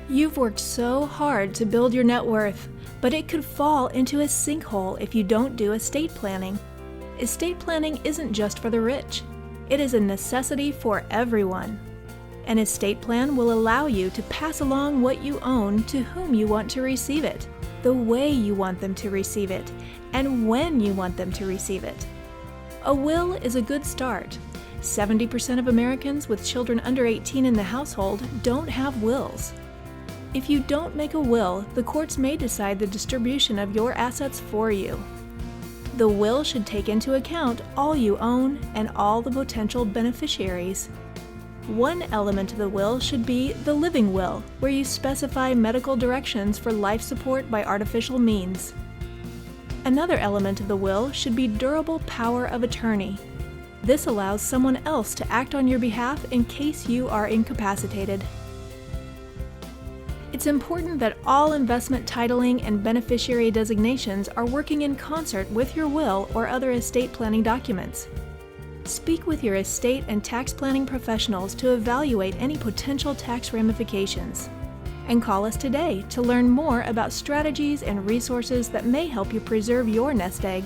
You've worked so hard to build your net worth, but it could fall into a sinkhole if you don't do estate planning. Estate planning isn't just for the rich. It is a necessity for everyone. An estate plan will allow you to pass along what you own to whom you want to receive it, the way you want them to receive it, and when you want them to receive it. A will is a good start. 70% of Americans with children under 18 in the household don't have wills. If you don't make a will, the courts may decide the distribution of your assets for you. The will should take into account all you own and all the potential beneficiaries. One element of the will should be the living will, where you specify medical directions for life support by artificial means. Another element of the will should be durable power of attorney. This allows someone else to act on your behalf in case you are incapacitated. It's important that all investment titling and beneficiary designations are working in concert with your will or other estate planning documents. Speak with your estate and tax planning professionals to evaluate any potential tax ramifications. And call us today to learn more about strategies and resources that may help you preserve your nest egg.